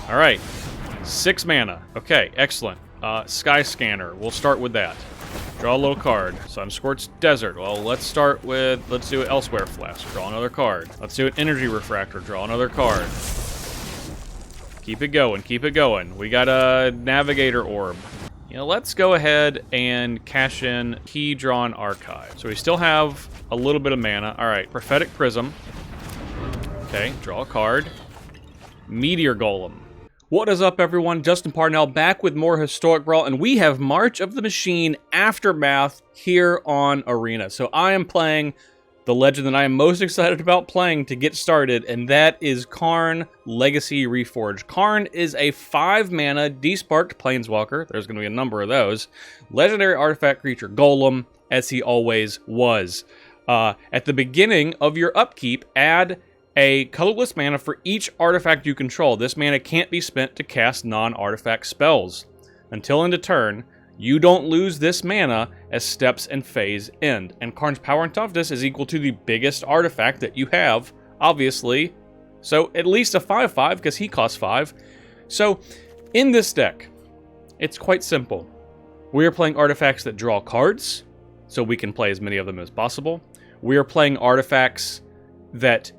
All right. 6 mana. Okay, excellent. Sky Scanner. We'll start with that. Draw a little card. Sun-Scorched Desert. Well, let's do it Elsewhere Flask. Draw another card. Let's do an Energy Refractor. Draw another card. Keep it going, keep it going. We got a Navigator Orb. You know, let's go ahead and cash in Key Drawn Archive. So we still have a little bit of mana. All right, Prophetic Prism. Okay, draw a card. Meteor Golem. What is up, everyone? Justin Parnell back with more Historic Brawl, and we have March of the Machine Aftermath here on Arena. So I am playing the legend that I am most excited about playing to get started, and that is Karn Legacy Reforged. Karn is a 5-mana desparked planeswalker. There's going to be a number of those. Legendary artifact creature, Golem, as he always was. At the beginning of your upkeep, add a colorless mana for each artifact you control. This mana can't be spent to cast non-artifact spells. Until end of turn, you don't lose this mana as steps and phase end. And Karn's power and toughness is equal to the biggest artifact that you have, obviously. So at least a 5/5, because he costs 5. So in this deck, it's quite simple. We are playing artifacts that draw cards, so we can play as many of them as possible. We are playing artifacts that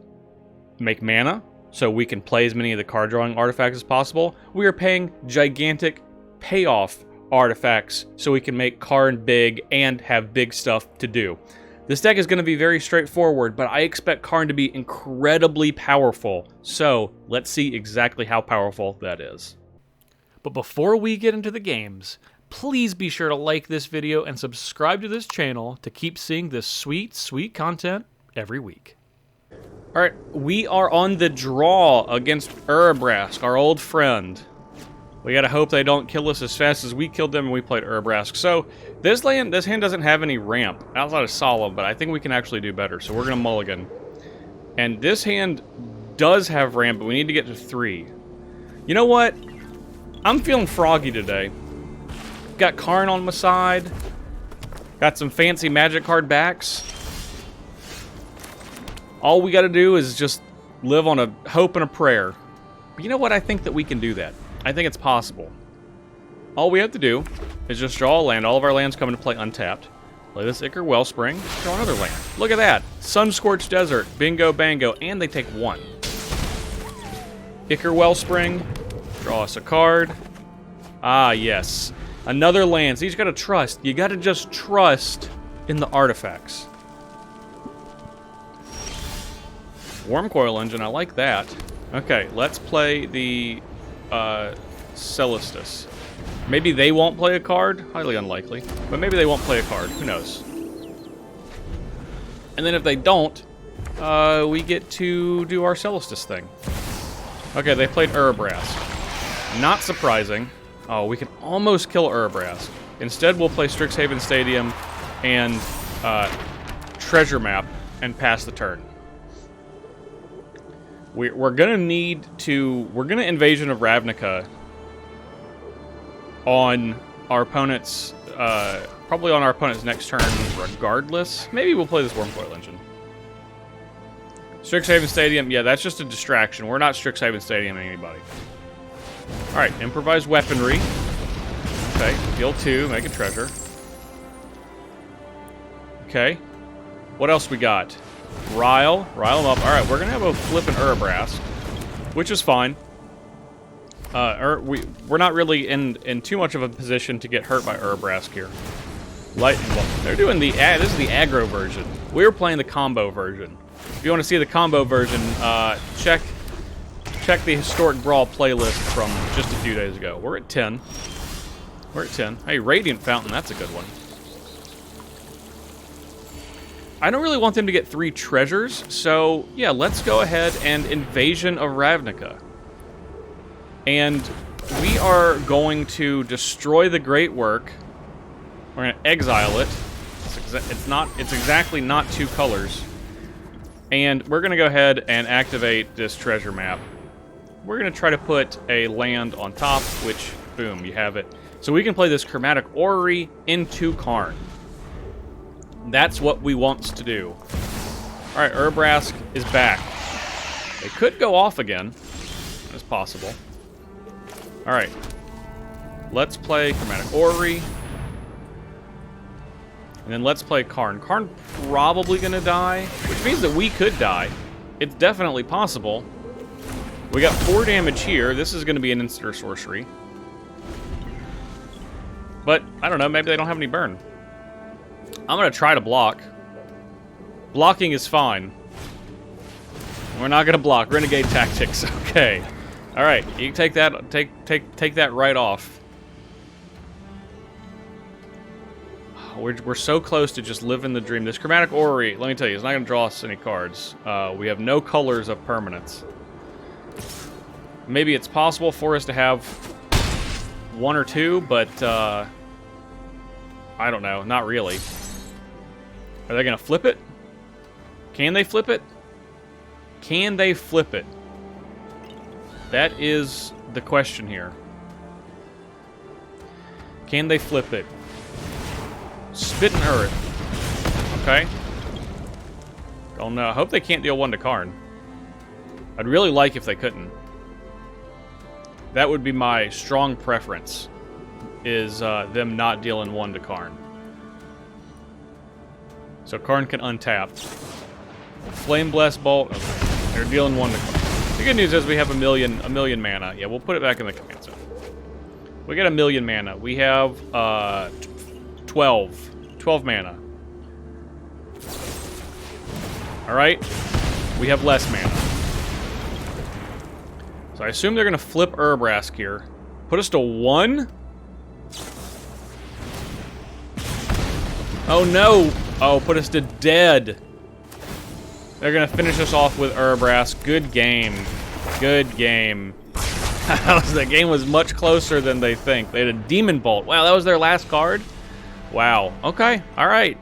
make mana, so we can play as many of the card drawing artifacts as possible. We are paying gigantic payoff artifacts so we can make Karn big and have big stuff to do. This deck is going to be very straightforward, but I expect Karn to be incredibly powerful. So let's see exactly how powerful that is. But before we get into the games, please be sure to like this video and subscribe to this channel to keep seeing this sweet, sweet content every week. Alright, we are on the draw against Urabrask, our old friend. We gotta hope they don't kill us as fast as we killed them when we played Urabrask. So, this hand doesn't have any ramp outside of Solemn, but I think we can actually do better, so we're gonna mulligan. And this hand does have ramp, but we need to get to 3. You know what? I'm feeling froggy today. Got Karn on my side. Got some fancy magic card backs. All we gotta do is just live on a hope and a prayer. But you know what? I think that we can do that. I think it's possible. All we have to do is just draw a land. All of our lands come into play untapped. Play this Ichor Wellspring. Draw another land. Look at that. Sun-Scorched Desert. Bingo, bango. And they take 1. Ichor Wellspring. Draw us a card. Ah, yes. Another land. So you just gotta trust. You gotta just trust in the artifacts. Wormcoil Engine, I like that. Okay, let's play the Celestus. Maybe they won't play a card. Highly unlikely. But maybe they won't play a card. Who knows? And then if they don't, we get to do our Celestus thing. Okay, they played Urabrask. Not surprising. Oh, we can almost kill Urabrask. Instead, we'll play Strixhaven Stadium and Treasure Map and pass the turn. We're gonna need to... We're gonna Invasion of Ravnica on our opponent's... probably on our opponent's next turn regardless. Maybe we'll play this Wormcoil Engine. Strixhaven Stadium, yeah, that's just a distraction. We're not Strixhaven Stadium anybody. Alright, Improvised Weaponry. Okay, deal 2, make a treasure. Okay. What else we got? Rile them up. Alright, we're going to have a flippin' Urabrask, which is fine. We're not really in too much of a position to get hurt by Urabrask here. They're doing the... This is the aggro version. We're playing the combo version. If you want to see the combo version, check the Historic Brawl playlist from just a few days ago. We're at 10. We're at 10. Hey, Radiant Fountain, that's a good one. I don't really want them to get 3 treasures, so yeah, let's go ahead and Invasion of Ravnica. And we are going to destroy the Great Work. We're going to exile it. It's exactly not 2 colors. And we're going to go ahead and activate this treasure map. We're going to try to put a land on top, which, boom, you have it. So we can play this Chromatic Orrery into Karn. That's what we want to do. Alright, Urabrask is back. They could go off again. It's possible. Alright. Let's play Chromatic Orrery. And then let's play Karn. Karn probably gonna die, which means that we could die. It's definitely possible. We got 4 damage here. This is gonna be an instant sorcery. But, I don't know, maybe they don't have any burn. I'm gonna try to block. Blocking is fine. We're not gonna block. Renegade tactics. Okay. Alright, you can take that take that right off. We're so close to just living the dream. This Chromatic Orrery, let me tell you, it's not going to draw us any cards. We have no colors of permanence. Maybe it's possible for us to have 1 or 2, but I don't know. Not really. Are they going to flip it? Can they flip it? Can they flip it? That is the question here. Can they flip it? Spit and Earth. Okay. Oh no, I hope they can't deal 1 to Karn. I'd really like if they couldn't. That would be my strong preference, is them not dealing 1 to Karn. So Karn can untap. Flame Blast Bolt. Okay. They're dealing 1 to Karn. The good news is we have a million mana. Yeah, we'll put it back in the command zone. We got 1,000,000 mana. We have 12 mana. Alright. We have less mana. So I assume they're going to flip Urbrask here. Put us to 1? Oh no! Oh, put us to dead. They're going to finish us off with Urbrask. Good game. Good game. The game was much closer than they think. They had a Demon Bolt. Wow, that was their last card? Wow. Okay. All right.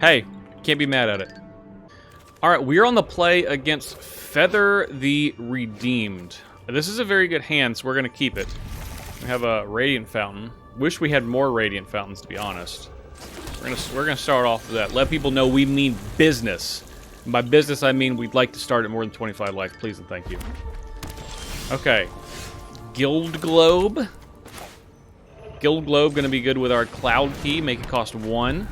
Hey, can't be mad at it. All right, we're on the play against Feather the Redeemed. This is a very good hand, so we're going to keep it. We have a Radiant Fountain. Wish we had more Radiant Fountains, to be honest. We're gonna start off with that. Let people know we mean business. And by business, I mean we'd like to start at more than 25 life, please and thank you. Okay. Guild Globe. Guild Globe going to be good with our Cloud Key, make it cost 1.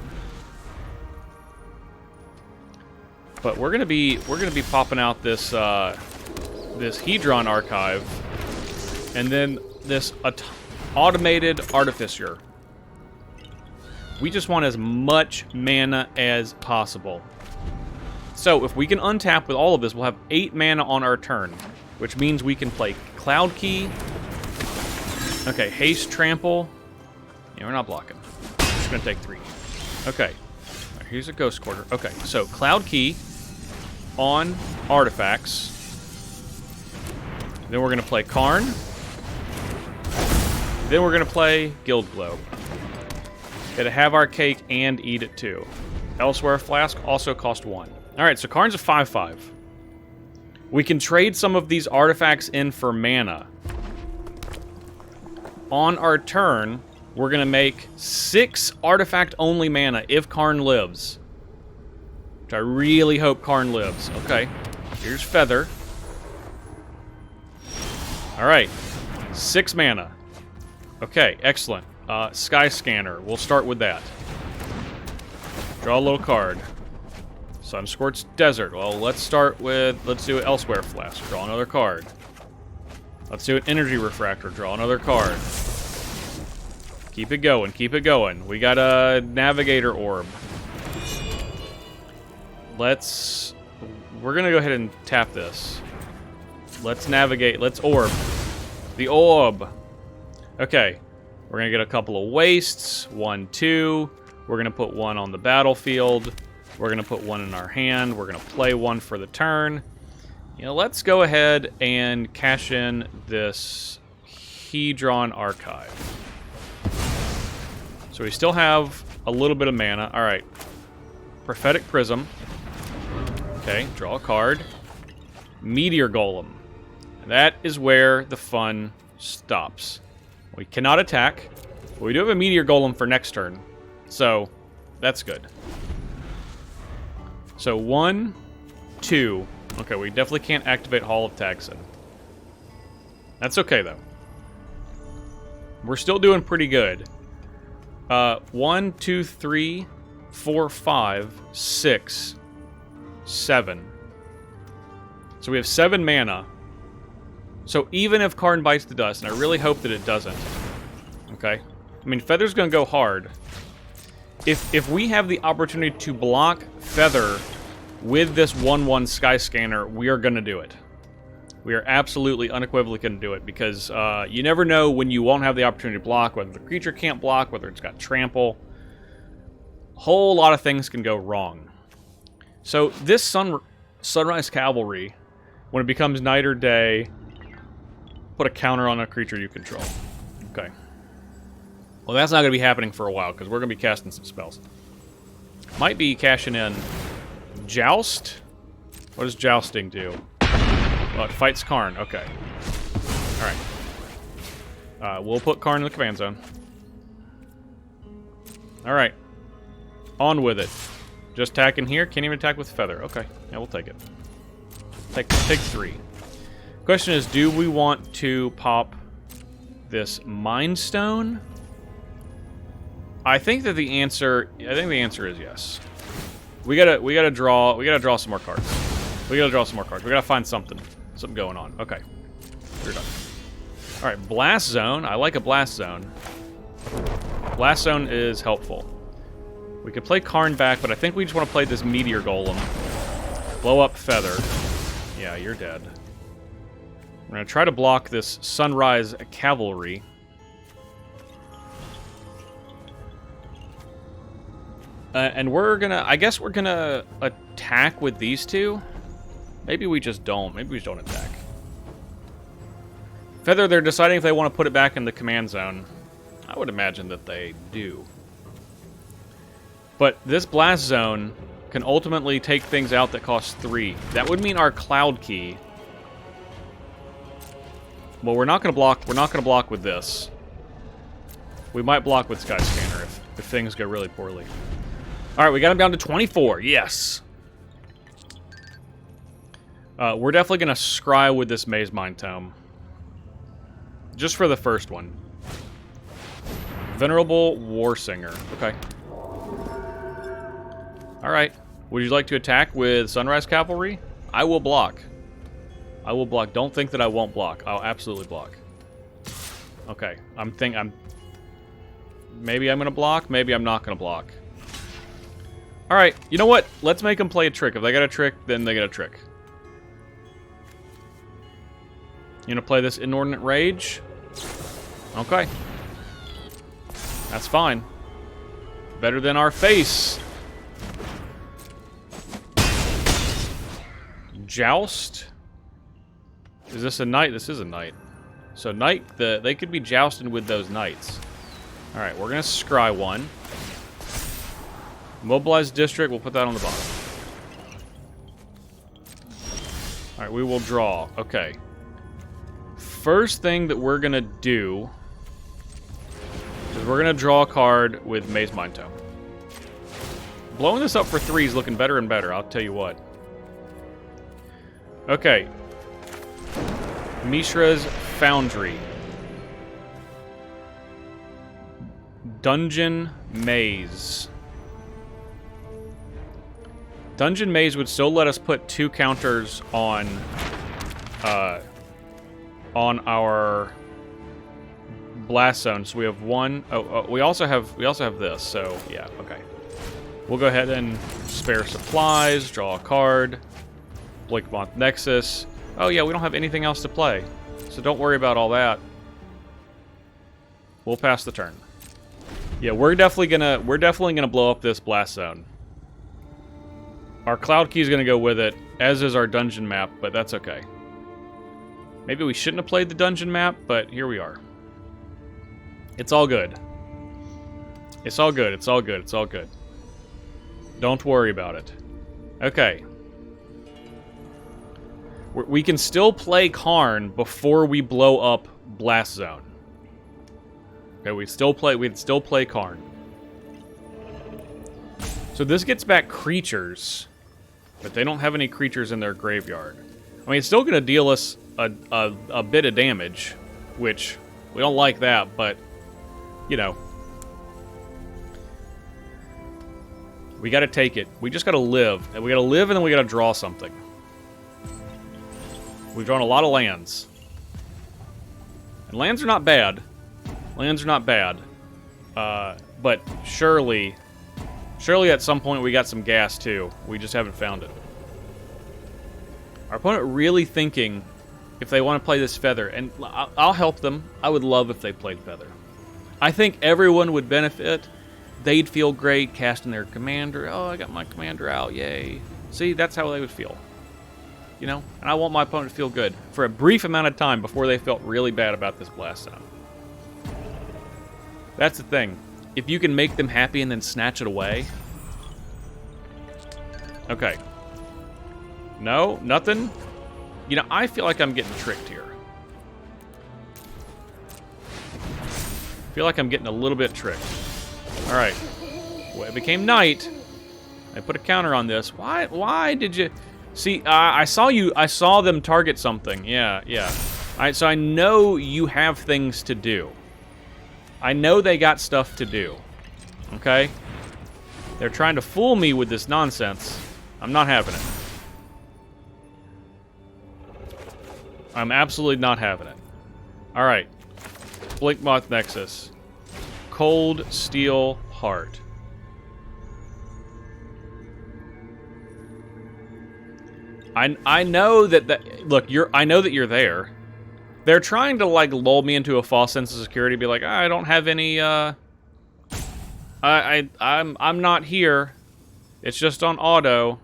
But we're gonna be popping out this this Hedron Archive, and then this automated Artificer. We just want as much mana as possible. So if we can untap with all of this, we'll have 8 mana on our turn, which means we can play Cloud Key. Okay, Haste Trample. Yeah, we're not blocking. It's gonna take 3. Okay. Here's a Ghost Quarter. Okay, so Cloud Key on artifacts. Then we're gonna play Karn. Then we're gonna play Guild Globe. Gotta have our cake and eat it too. Elsewhere Flask also cost 1. Alright, so Karn's a 5/5. We can trade some of these artifacts in for mana. On our turn, we're gonna make 6 artifact-only mana if Karn lives. Which I really hope Karn lives. Okay, here's Feather. Alright, 6 mana. Okay, excellent. Sky Scanner, we'll start with that. Draw a little card. Sun-Scorched Desert. Well, let's do it Elsewhere Flask. Draw another card. Let's do an Energy Refractor. Draw another card. Keep it going, keep it going. We got a Navigator Orb. We're gonna go ahead and tap this. Let's navigate, let's orb. The orb. Okay, we're gonna get a couple of wastes. 1, 2. We're gonna put 1 on the battlefield. We're gonna put 1 in our hand. We're gonna play 1 for the turn. You know, let's go ahead and cash in this Hedron Archive. So we still have a little bit of mana. All right. Prophetic Prism. Okay, draw a card. Meteor Golem. And that is where the fun stops. We cannot attack, but we do have a Meteor Golem for next turn. So, that's good. So, 1, 2. Okay, we definitely can't activate Hall of Taxon. That's okay, though. We're still doing pretty good. 1, 2, 3, 4, 5, 6, 7. So we have 7 mana. So even if Karn bites the dust, and I really hope that it doesn't. Okay? I mean, Feather's going to go hard. If we have the opportunity to block Feather with this 1/1 Sky Scanner, we are going to do it. We are absolutely unequivocally going to do it, because you never know when you won't have the opportunity to block, whether the creature can't block, whether it's got trample. A whole lot of things can go wrong. So this Sunrise Cavalry, when it becomes night or day, put a counter on a creature you control. Okay. Well, that's not going to be happening for a while, because we're going to be casting some spells. Might be cashing in Joust. What does Jousting do? Well, it fights Karn. Okay. Alright. We'll put Karn in the command zone. Alright. On with it. Just attacking here. Can't even attack with Feather. Okay. Yeah, we'll take it. Take 3. Question is, do we want to pop this Mind Stone? I think the answer is yes. We gotta draw some more cards. We gotta find something going on. Okay. We're done. Alright, Blast Zone. I like a Blast Zone. Blast Zone is helpful. We could play Karn back, but I think we just want to play this Meteor Golem. Blow up Feather. Yeah, you're dead. We're going to try to block this Sunrise Cavalry. And I guess we're gonna attack with these two. Maybe we just don't. Maybe we just don't attack. Feather, they're deciding if they want to put it back in the command zone. I would imagine that they do. But this Blast Zone can ultimately take things out that cost 3. That would mean our Cloud Key. Well, we're not gonna block. We're not gonna block with this. We might block with Sky Scanner if things go really poorly. All right, we got him down to 24. Yes. We're definitely gonna scry with this Maze Mind Tome. Just for the first one. Venerable Warsinger. Okay. Alright. Would you like to attack with Sunrise Cavalry? I will block. I will block. Don't think that I won't block. I'll absolutely block. Okay. Maybe I'm gonna block, maybe I'm not gonna block. Alright, you know what? Let's make them play a trick. If they got a trick, then they get a trick. You gonna play this Inordinate Rage? Okay. That's fine. Better than our face. Joust? Is this a knight? This is a knight. So knight, they could be jousting with those knights. Alright, we're gonna scry one. Mobilize district, we'll put that on the bottom. Alright, we will draw. Okay. First thing that we're gonna do is we're gonna draw a card with Maze Mind Tome. Blowing this up for 3 is looking better and better, I'll tell you what. Okay. Mishra's Foundry. Dungeon Maze. Dungeon Maze would still let us put 2 counters on our Blast Zone. So we have 1. We also have this. So yeah, okay. We'll go ahead and spare supplies, draw a card, Blinkmoth Nexus. Oh yeah, we don't have anything else to play, so don't worry about all that. We'll pass the turn. Yeah, we're definitely gonna blow up this Blast Zone. Our Cloud Key is gonna go with it, as is our dungeon map, but that's okay. Maybe we shouldn't have played the dungeon map, but here we are. It's all good. It's all good. It's all good. It's all good. Don't worry about it. Okay. We can still play Karn before we blow up Blast Zone. Okay, we'd still play Karn. So this gets back creatures, but they don't have any creatures in their graveyard. I mean, it's still going to deal us a bit of damage, which we don't like that, but you know. We gotta take it. We just gotta live. And we gotta live and then we gotta draw something. We've drawn a lot of lands. And lands are not bad. Lands are not bad. But surely at some point we got some gas too. We just haven't found it. Our opponent really thinking if they want to play this feather. And I'll help them. I would love if they played feather. I think everyone would benefit. They'd feel great casting their commander. Oh, I got my commander out. Yay. See, that's how they would feel. You know? And I want my opponent to feel good for a brief amount of time before they felt really bad about this blast zone. That's the thing. If you can make them happy and then snatch it away. Okay. No? Nothing? You know, I feel like I'm getting tricked here. I feel like I'm getting a little bit tricked. Alright. Well, it became night. I put a counter on this. Why did you... See, I saw them target something. Yeah. So I know you have things to do. I know they got stuff to do. Okay? They're trying to fool me with this nonsense. I'm not having it. I'm absolutely not having it. Alright. Blinkmoth Nexus. Cold Steel Heart. I know that look, I know that you're there. They're trying to like lull me into a false sense of security, be like, I don't have any I'm not here. It's just on auto.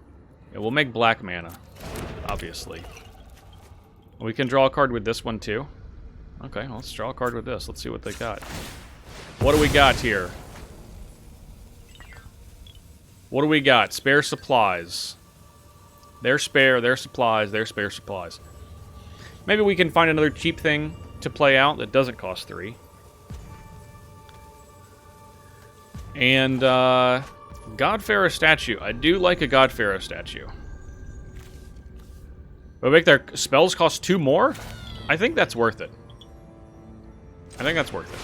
And we'll make black mana, obviously. We can draw a card with this one too. Okay, well, let's draw a card with this. Let's see what they got. What do we got here? What do we got? Spare supplies. Their spare, their supplies, their spare supplies. Maybe we can find another cheap thing to play out that doesn't cost 3. And, God Pharaoh statue. I do like a God Pharaoh statue. But make their spells cost 2 more? I think that's worth it. I think that's worth it.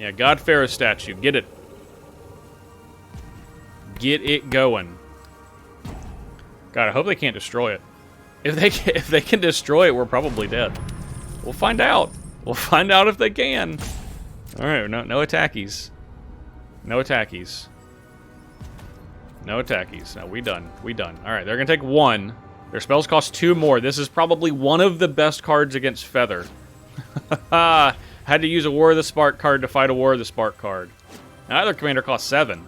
Yeah, God Pharaoh statue. Get it. Get it going. God, I hope they can't destroy it. If they can destroy it, we're probably dead. We'll find out. We'll find out if they can. All right, no attackies. No attackies. No attackies. No, we done. We done. All right, they're gonna take 1. Their spells cost 2 more. This is probably one of the best cards against Feather. Had to use a War of the Spark card to fight a War of the Spark card. Now their commander costs 7.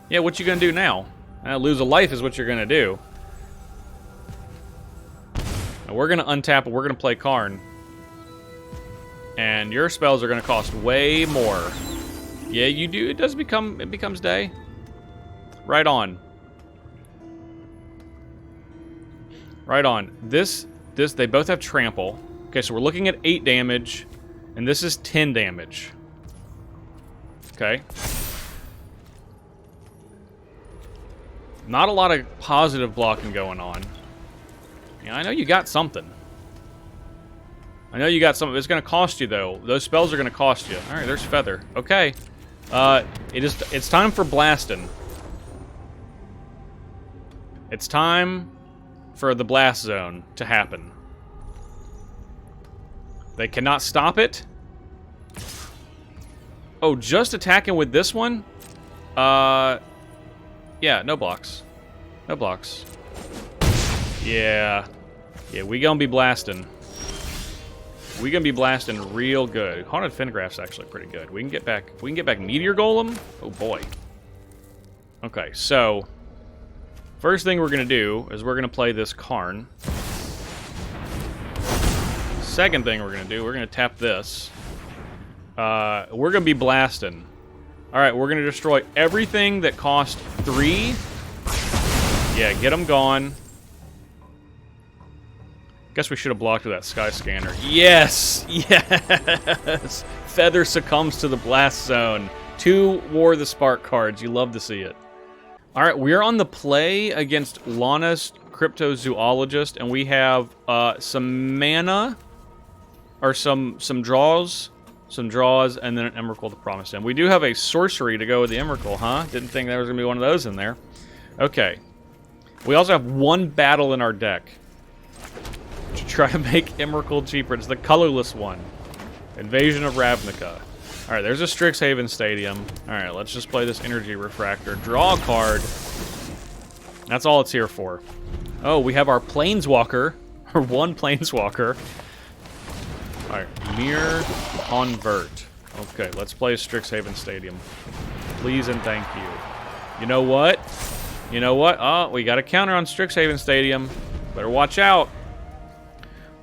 Yeah, what you gonna do now? Lose a life is what you're gonna do. Now we're gonna untap and we're gonna play Karn. And your spells are gonna cost way more. Yeah, you do. It becomes day. Right on. Right on. This, they both have trample. Okay, so we're looking at 8 damage, and this is 10 damage. Okay. Not a lot of positive blocking going on. Yeah, I know you got something. I know you got something. It's going to cost you, though. Those spells are going to cost you. All right, there's Feather. Okay. It's time for blasting. It's time for the blast zone to happen. They cannot stop it. Oh, just attacking with this one? Yeah, no blocks. No blocks. Yeah. Yeah, we gonna be blasting. We gonna be blasting real good. Haunted Fingraph's actually pretty good. We can get back Meteor Golem? Oh boy. Okay, so first thing we're gonna do is we're gonna play this Karn. Second thing we're gonna do, we're gonna tap this. We're gonna be blasting. Alright, we're gonna destroy everything that cost 3. Yeah, get them gone. Guess we should have blocked with that Sky Scanner. Yes! Yes! Feather succumbs to the blast zone. 2 War of the Spark cards. You love to see it. Alright, we're on the play against Lana's Cryptozoologist, and we have some mana or some draws, and then an Emrakul to Promised End. We do have a sorcery to go with the Emrakul, huh? Didn't think there was gonna be one of those in there. Okay. We also have one battle in our deck to try to make Emrakul cheaper. It's the colorless one. Invasion of Ravnica. Alright, there's a Strixhaven Stadium. Alright, let's just play this Energy Refractor. Draw a card. That's all it's here for. Oh, we have our Planeswalker. Or one Planeswalker. Alright, Mirror Convert. Okay, let's play Strixhaven Stadium. Please and thank you. You know what? You know what? Oh, we got a counter on Strixhaven Stadium. Better watch out.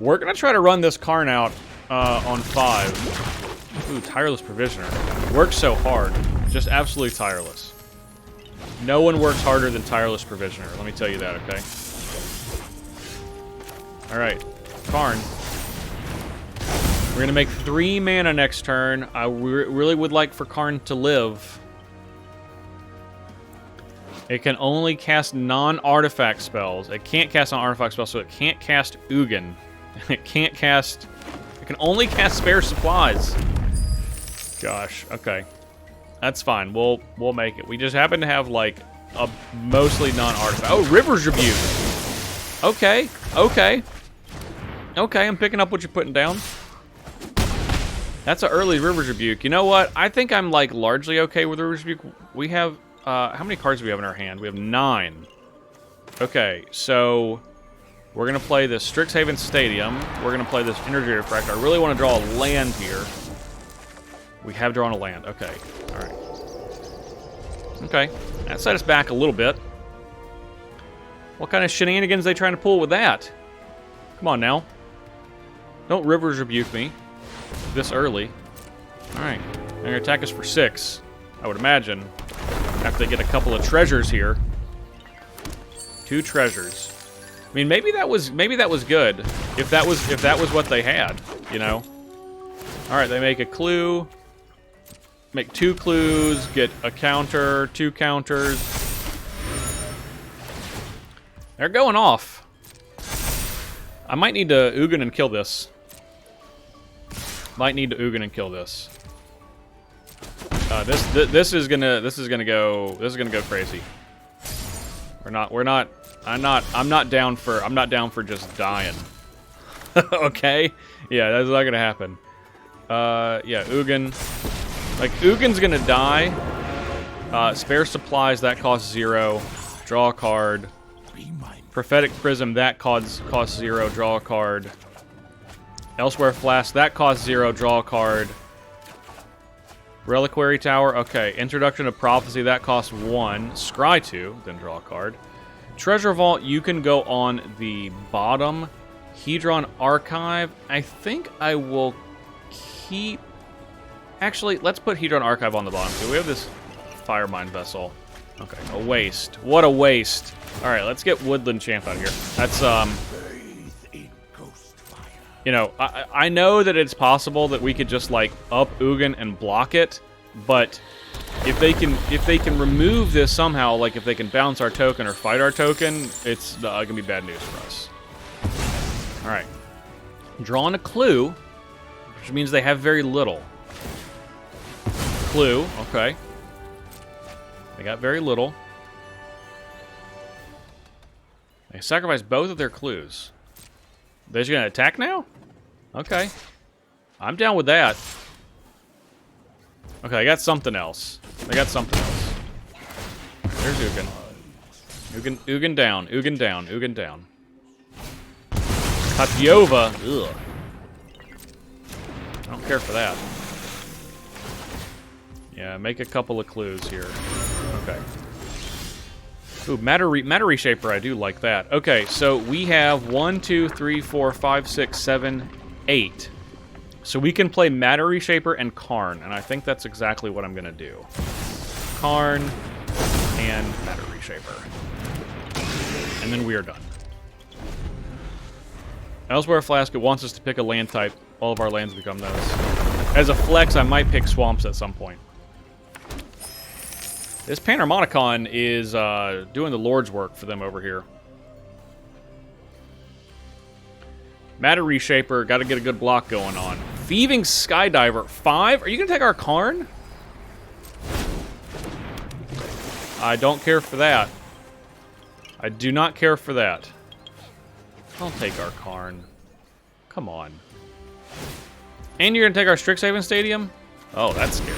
We're going to try to run this Karn out on 5. Ooh, Tireless Provisioner. Works so hard. Just absolutely tireless. No one works harder than Tireless Provisioner. Let me tell you that, okay? Alright. Karn. We're going to make 3 mana next turn. I really would like for Karn to live. It can only cast non-artifact spells. It can't cast non-artifact spells, so it can't cast Ugin. It can't cast... It can only cast Spare Supplies. Gosh, okay. That's fine. We'll make it. We just happen to have, like, a mostly non-artifact... Oh, River's Rebuke! Okay, okay. Okay, I'm picking up what you're putting down. That's an early River's Rebuke. You know what? I think I'm, like, largely okay with River's Rebuke. We have... how many cards do we have in our hand? We have 9. Okay, so... We're going to play this Strixhaven Stadium. We're going to play this Energy Refractor. I really want to draw a land here. We have drawn a land. Okay. Alright. Okay. That set us back a little bit. What kind of shenanigans are they trying to pull with that? Come on now. Don't Rivers Rebuke me this early. Alright. They're going to attack us for 6. I would imagine. After they get a couple of treasures here. 2 treasures. I mean, maybe that was good. If that was what they had, you know. All right, they make a clue. Make 2 clues. Get a counter. 2 counters. They're going off. I might need to Ugin and kill this. Might need to Ugin and kill this. This is gonna go crazy. I'm not down for just dying. Okay? Yeah, that's not gonna happen. Yeah, Ugin. Like, Ugin's gonna die. Spare Supplies, that costs 0. Draw a card. Prophetic Prism, that costs 0. Draw a card. Elsewhere Flask, that costs 0. Draw a card. Reliquary Tower, okay. Introduction of Prophecy, that costs 1. Scry 2, then draw a card. Treasure Vault, you can go on the bottom. Hedron Archive, I think I will keep... Actually, let's put Hedron Archive on the bottom, too. We have this Firemind Vessel. Okay, a waste. What a waste. Alright, let's get Woodland Champ out of here. That's, you know, I know that it's possible that we could just, like, up Ugin and block it, but if they can remove this somehow, like if they can bounce our token or fight our token, it's gonna be bad news for us. Alright. Drawing a clue, which means they have very little. Clue, okay. They got very little. They sacrificed both of their clues. They're just gonna attack now? Okay. I'm down with that. Okay, I got something else. There's Ugin. Ugin down. Ugin down. Ugin down. Tatyova. Ugh. I don't care for that. Yeah, make a couple of clues here. Okay. Ooh, Matter Reshaper, I do like that. Okay, so we have 1, 2, 3, 4, 5, 6, 7, 8. So we can play Matter Reshaper and Karn, and I think that's exactly what I'm going to do. Karn and Matter Reshaper. And then we are done. Elsewhere Flask, it wants us to pick a land type. All of our lands become those. As a flex, I might pick Swamps at some point. This Panharmonicon is doing the Lord's work for them over here. Matter Reshaper, got to get a good block going on. Thieving Skydiver, 5? Are you going to take our Karn? I don't care for that. I do not care for that. Don't take our Karn. Come on. And you're going to take our Strixhaven Stadium? Oh, that's scary.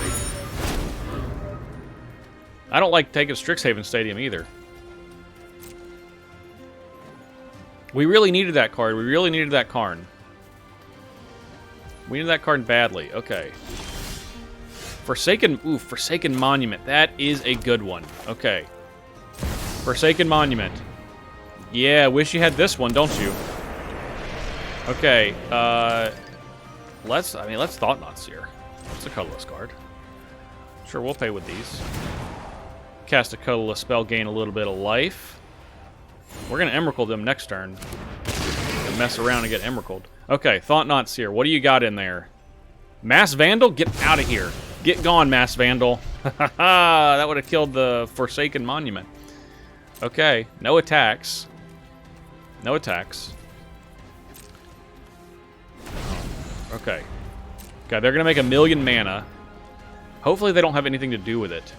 I don't like taking Strixhaven Stadium either. We really needed that card. We really needed that Karn. We needed that card badly. Okay. Forsaken Monument. That is a good one. Okay. Forsaken Monument. Yeah, wish you had this one, don't you? Okay, let's Thought-Knot Seer. It's a colorless card. Sure, we'll pay with these. Cast a colorless spell, gain a little bit of life. We're gonna Emrakul them next turn. And mess around and get Emrakuled. Okay, Thought-Knot Seer. What do you got in there? Mass Vandal? Get out of here. Get gone, Mass Vandal. That would have killed the Forsaken Monument. Okay, no attacks. No attacks. Okay. Okay, they're going to make 1,000,000 mana. Hopefully they don't have anything to do with it.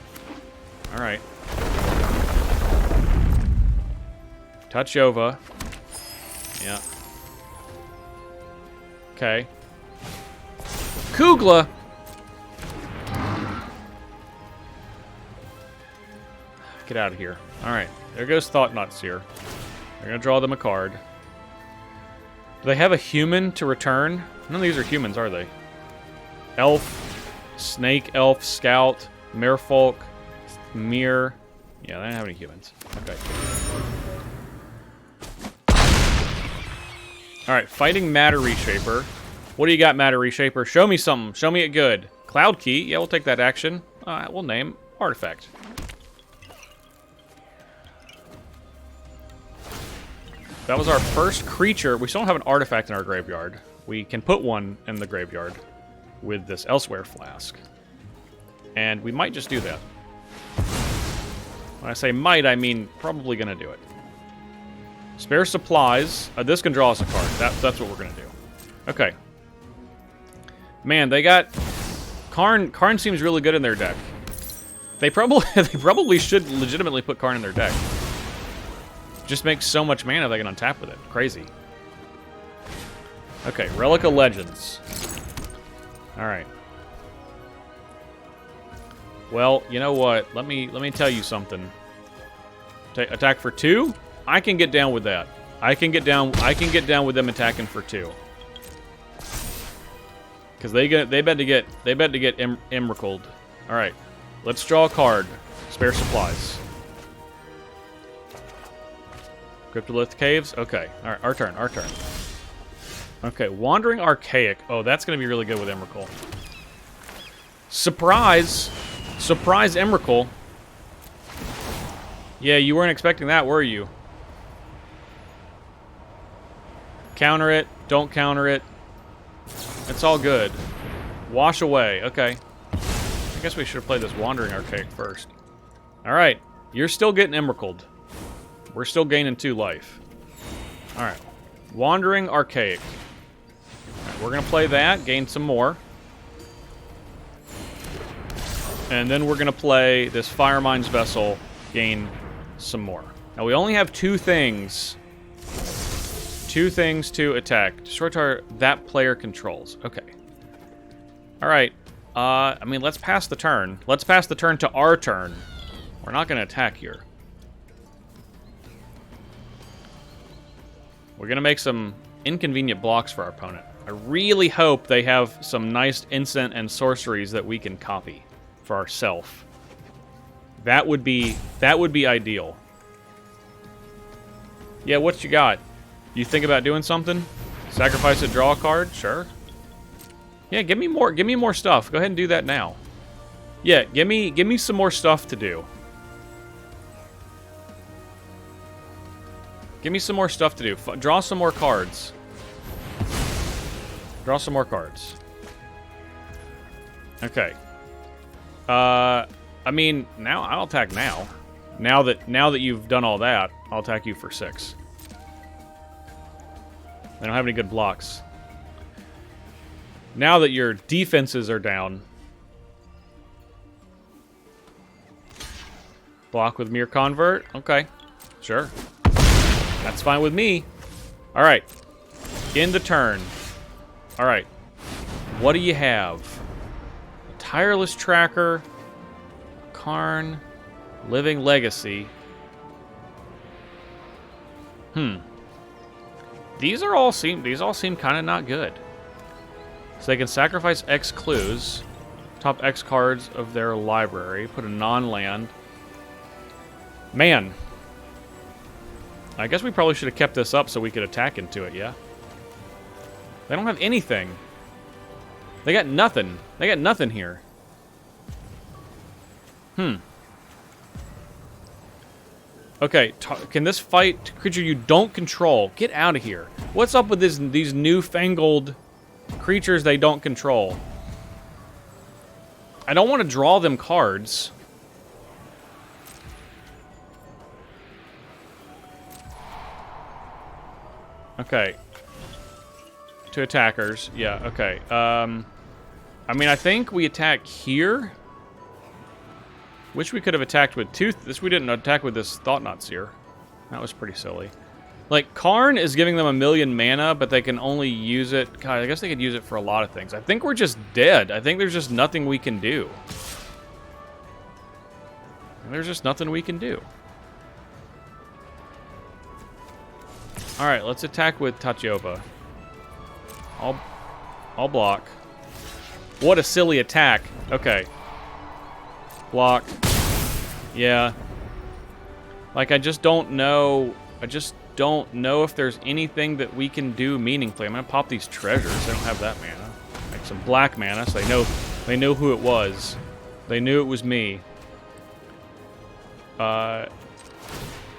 Alright. Touch Yova. Yeah. Okay. Kugla! Get out of here. Alright. There goes Thought-Knot Seer. They're going to draw them a card. Do they have a human to return? None of these are humans, are they? Elf, Snake, Elf, Scout, Merfolk, Mirror. Yeah, they don't have any humans. Okay. Alright, fighting Matter Reshaper. What do you got, Matter Reshaper? Show me something. Show me it good. Cloud Key. Yeah, we'll take that action. Alright, we'll name Artifact. That was our first creature. We still don't have an artifact in our graveyard. We can put one in the graveyard with this Elsewhere Flask. And we might just do that. When I say might, I mean probably going to do it. Spare Supplies. This can draw us a card. That's what we're going to do. Okay. Man, they got... Karn seems really good in their deck. They probably should legitimately put Karn in their deck. Just makes so much mana they can untap with it. Crazy. Okay, Relic of Legends. Alright. Well, you know what? Let me tell you something. Attack for 2? I can get down with that. I can get down with them attacking for 2. Cuz they bet to get Emrakuled. Alright. Let's draw a card. Spare Supplies. Cryptolith Caves? Okay. Alright, our turn. Okay, Wandering Archaic. Oh, that's going to be really good with Emrakul. Surprise! Surprise Emrakul. Yeah, you weren't expecting that, were you? Counter it. Don't counter it. It's all good. Wash away. Okay. I guess we should have played this Wandering Archaic first. Alright. You're still getting Emrakuled. We're still gaining 2 life. Alright. Wandering Archaic. Right, we're going to play that, gain some more. And then we're going to play this Firemind's Vessel, gain some more. Now we only have 2 things. 2 things to attack. Destroy target that player controls. Okay. Alright. I mean, let's pass the turn. Let's pass the turn to our turn. We're not going to attack here. We're going to make some inconvenient blocks for our opponent. I really hope they have some nice instant and sorceries that we can copy for ourselves. That would be ideal. Yeah, what you got? You think about doing something? Sacrifice a draw card? Sure. Yeah, give me more stuff. Go ahead and do that now. Yeah, give me some more stuff to do. Give me some more stuff to do. Draw some more cards. Draw some more cards. Okay. I mean, now I'll attack now. Now that you've done all that, I'll attack you for 6. They don't have any good blocks. Now that your defenses are down. Block with Mere Convert? Okay. Sure. That's fine with me. Alright. End the turn. Alright. What do you have? A Tireless Tracker. Karn. Living Legacy. These all seem kind of not good. So they can sacrifice X clues. Top X cards of their library. Put a non-land. Man. I guess we probably should have kept this up so we could attack into it, yeah? They don't have anything. They got nothing. They got nothing here. Okay, can this fight creature you don't control? Get out of here. What's up with these newfangled creatures they don't control? I don't want to draw them cards. Okay. To attackers. Yeah, okay. I mean, I think we attack here. Wish we could have attacked with This we didn't attack with this Thought-Knot Seer. That was pretty silly. Like, Karn is giving them 1,000,000 mana, but they can only use it... God, I guess they could use it for a lot of things. I think we're just dead. I think there's just nothing we can do. There's just nothing we can do. Alright, let's attack with Tachioba. I'll block. What a silly attack. Okay. Block. Yeah. Like, I just don't know... I just don't know if there's anything that we can do meaningfully. I'm gonna pop these treasures. They don't have that mana. Like some black mana, so they know who it was. They knew it was me.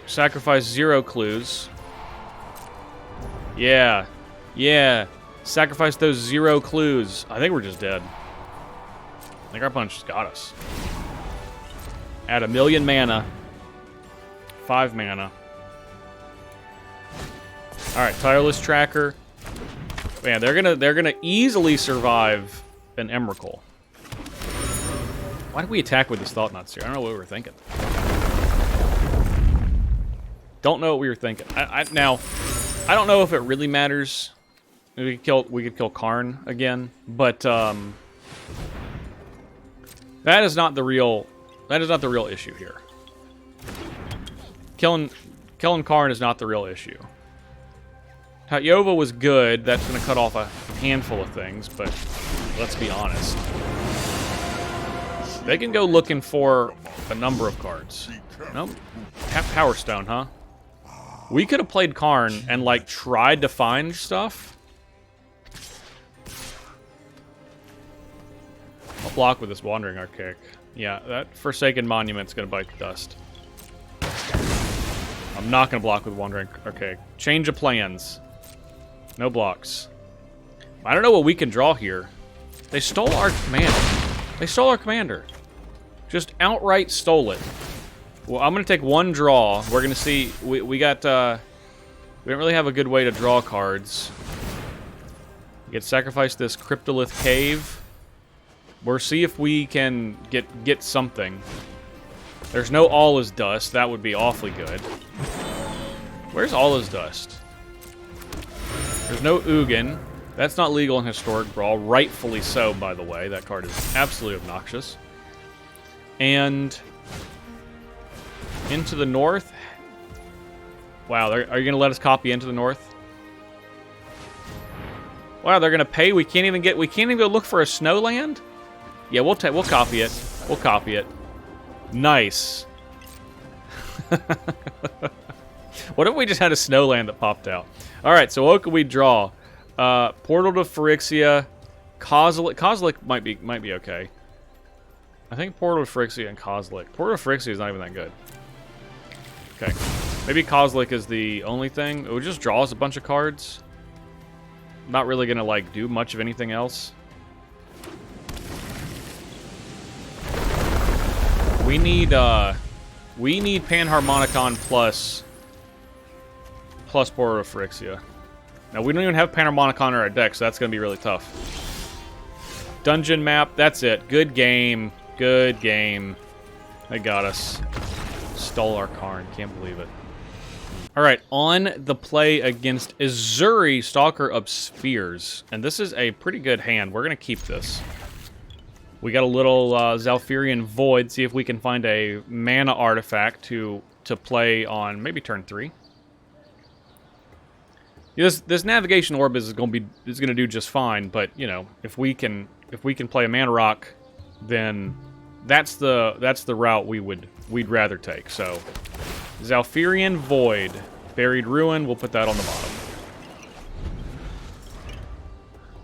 Sacrifice 0 clues. Yeah. Yeah. Sacrifice those 0 clues. I think we're just dead. I think our punch just got us. Add 1,000,000 mana. 5 mana. Alright, Tireless Tracker. Man, they're gonna easily survive an Emrakul. Why did we attack with this Thought-Knot Seer? I don't know what we were thinking. Don't know what we were thinking. Now, I don't know if it really matters. We could kill Karn again, but that is not the real issue here. Killing Karn is not the real issue. Tatyova was good. That's going to cut off a handful of things, but let's be honest. They can go looking for a number of cards. Nope. Have Power Stone, huh? We could have played Karn and, like, tried to find stuff. I'll block with this Wandering Archaic. Yeah, that Forsaken Monument's going to bite the dust. I'm not going to block with Wandering Archaic. Change of plans. No blocks. I don't know what we can draw here. They stole our commander. They stole our commander. Just outright stole it. Well, I'm going to take one draw. We're going to see. We don't really have a good way to draw cards. We get sacrifice this Cryptolith Cave. We'll see if we can get something. There's no All Is Dust. That would be awfully good. Where's All Is Dust? There's no Ugin. That's not legal in Historic Brawl. Rightfully so, by the way. That card is absolutely obnoxious. And Into the North. Wow, are you going to let us copy Into the North? Wow, they're going to pay. We can't even go look for a Snowland? Yeah, we'll copy it. We'll copy it. Nice. What if we just had a Snowland that popped out? All right, so what could we draw? Portal to Phyrexia, Kozilek might be okay. I think Portal to Phyrexia and Kozilek. Portal to Phyrexia is not even that good. Okay, maybe Kozilek is the only thing. It would just draw us a bunch of cards. Not really gonna like do much of anything else. We need Panharmonicon plus Portal to Phyrexia. Now, we don't even have Panharmonicon on our deck, so that's going to be really tough. Dungeon map, that's it. Good game. Good game. They got us. Stole our Karn. Can't believe it. Alright, on the play against Izuri, Stalker of Spheres. And this is a pretty good hand. We're going to keep this. We got a little Zhalfirian Void. See if we can find a mana artifact to play on maybe turn 3. This navigation orb is going to do just fine, but you know, if we can play a mana rock, then that's the route we'd rather take. So Zhalfirian Void, Buried Ruin, we'll put that on the bottom.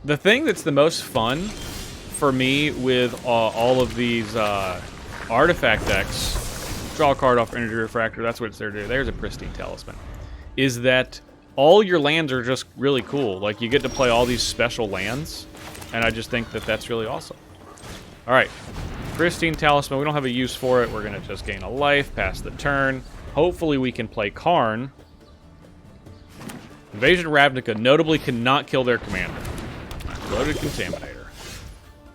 The thing that's the most fun for me with all of these artifact decks, draw a card off Energy Refractor, that's what it's there to do. There's a Pristine Talisman. Is that all your lands are just really cool. Like, you get to play all these special lands, and I just think that that's really awesome. Alright, Pristine Talisman, we don't have a use for it. We're going to just gain a life, pass the turn. Hopefully we can play Karn. Invasion of Ravnica notably cannot kill their commander. Loaded Contaminator.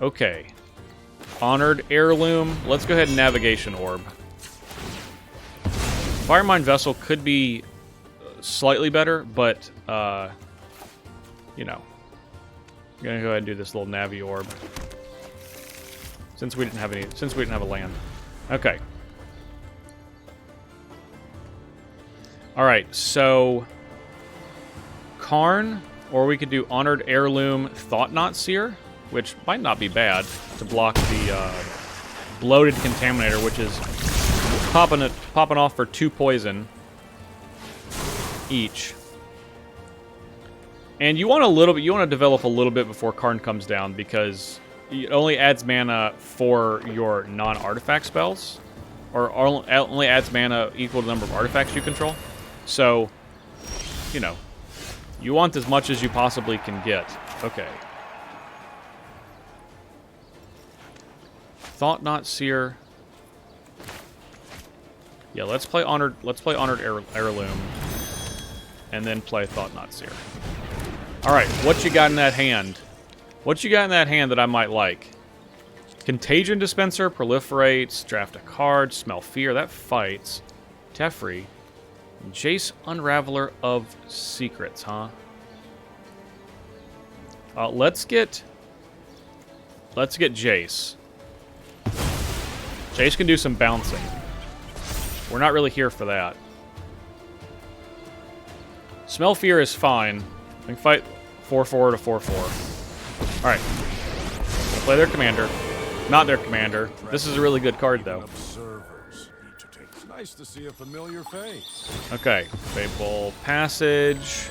Okay. Honored Heirloom. Let's go ahead and Navigation Orb. Firemind Vessel could be slightly better, but, you know. I'm gonna go ahead and do this little Navi Orb. Since we didn't have a land. Okay. Alright, so Karn, or we could do Honored Heirloom Thought-Knot Seer, which might not be bad to block the Bloated Contaminator, which is popping off for 2 poison each. And you want to develop a little bit before Karn comes down, because it only adds mana for your non-artifact spells, or only adds mana equal to the number of artifacts you control. So, you know, you want as much as you possibly can get. Okay. Thought-Knot Seer. Yeah, let's play Honored Heirloom, and then play Thought-Knot Seer. Alright, what you got in that hand? What you got in that hand that I might like? Contagion Dispenser, Proliferates, draft a card, Smell Fear, that fights. Teferi. Jace Unraveler of Secrets, huh? Let's get Jace. Jace can do some bouncing. We're not really here for that. Smell Fear is fine. We can fight 4/4 to 4/4. Alright. Play their commander. Not their commander. This is a really good card, though. It's nice to see a familiar face. Okay. Fable Passage.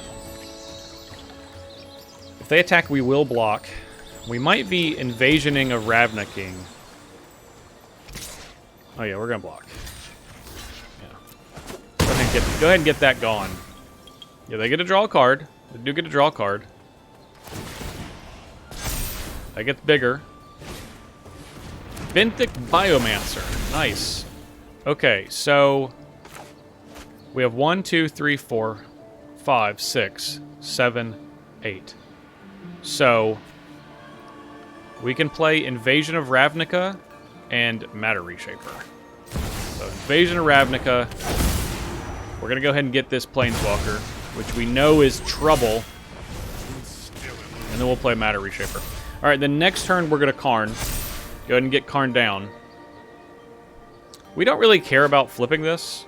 If they attack, we will block. We might be Invasioning of Ravnica. Oh yeah, we're gonna block. Yeah. Go ahead and get that gone. Yeah, they get to draw a card. They do get to draw a card. That gets bigger. Benthic Biomancer. Nice. Okay, so we have 1, 2, 3, 4, 5, 6, 7, 8. So we can play Invasion of Ravnica and Matter Reshaper. So Invasion of Ravnica. We're going to go ahead and get this Planeswalker, which we know is trouble. And then we'll play Matter Reshaper. Alright, the next turn we're going to Karn. Go ahead and get Karn down. We don't really care about flipping this.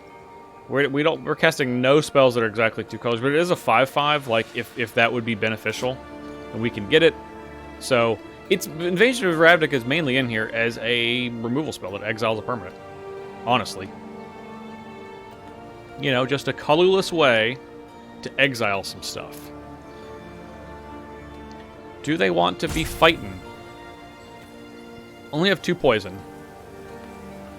We're casting no spells that are exactly 2 colors, but it is a 5/5, like if that would be beneficial. And we can get it. So it's Invasion of Ravnica is mainly in here as a removal spell that exiles a permanent. Honestly. You know, just a colorless way to exile some stuff. Do they want to be fighting? Only have 2 poison.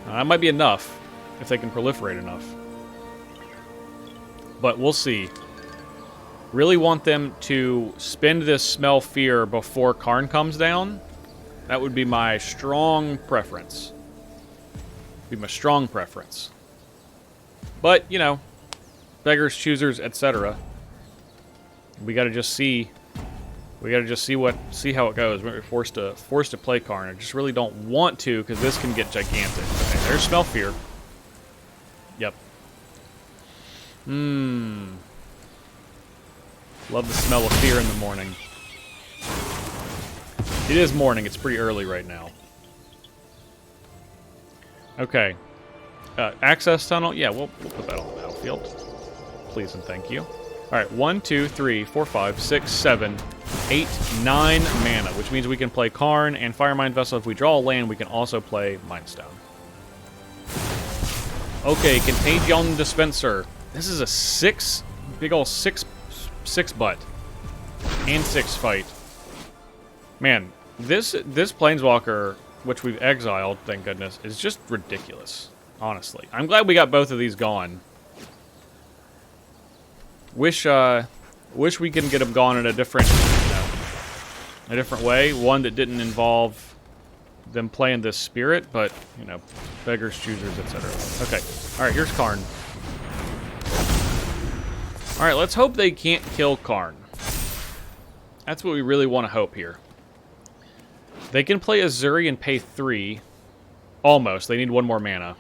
That might be enough if they can proliferate enough. But we'll see. Really want them to spend this Smell Fear before Karn comes down. That would be my strong preference. But, you know, beggars, choosers, etc. We gotta just see. We gotta just see how it goes. We're forced to play Karn. I just really don't want to because this can get gigantic. Okay, there's Smell Fear. Yep. Love the smell of fear in the morning. It is morning. It's pretty early right now. Okay. Access tunnel. Yeah, we'll put that on the battlefield. Please and thank you. All right, 1, 2, 3, 4, 5, 6, 7, 8, 9 mana, which means we can play Karn and Fire Mind Vessel. If we draw a land, we can also play Mind Stone. Okay, Contagion Dispenser. This is a big ol' six butt and 6 fight. Man, this Planeswalker, which we've exiled, thank goodness, is just ridiculous. Honestly, I'm glad we got both of these gone. Wish we can get them gone in a different, a different way. One that didn't involve them playing this spirit, but beggars, choosers, etc. Okay, all right. Here's Karn. All right, let's hope they can't kill Karn. That's what we really want to hope here. They can play Azuri and pay 3. Almost. They need 1 more mana.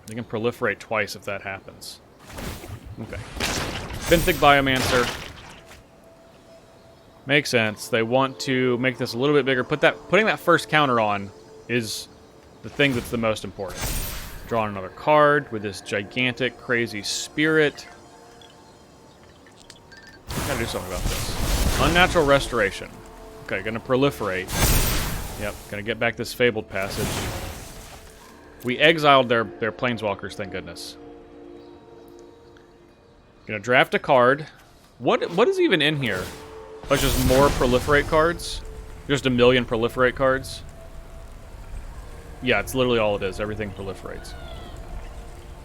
They can proliferate twice if that happens. Okay. Benthic Biomancer. Makes sense. They want to make this a little bit bigger. Putting that first counter on is the thing that's the most important. Drawing another card with this gigantic, crazy spirit. Gotta do something about this. Unnatural Restoration. Okay, gonna proliferate. Yep, gonna get back this Fabled Passage. We exiled their Planeswalkers, thank goodness. Gonna draft a card. What is even in here? Oh, it's just more Proliferate cards? Just a million Proliferate cards? Yeah, it's literally all it is. Everything proliferates.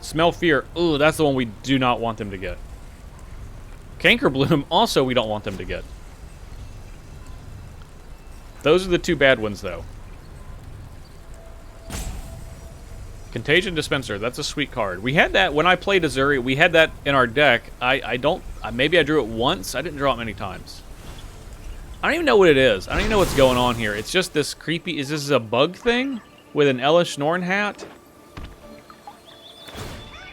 Smell Fear. Ooh, that's the one we do not want them to get. Canker Bloom, also we don't want them to get. Those are the 2 bad ones, though. Contagion Dispenser, that's a sweet card. We had that when I played Azuri. We had that in our deck. Maybe I drew it once. I didn't draw it many times. I don't even know what it is. I don't even know what's going on here. It's just this creepy... Is this a bug thing? With an Elish Norn hat?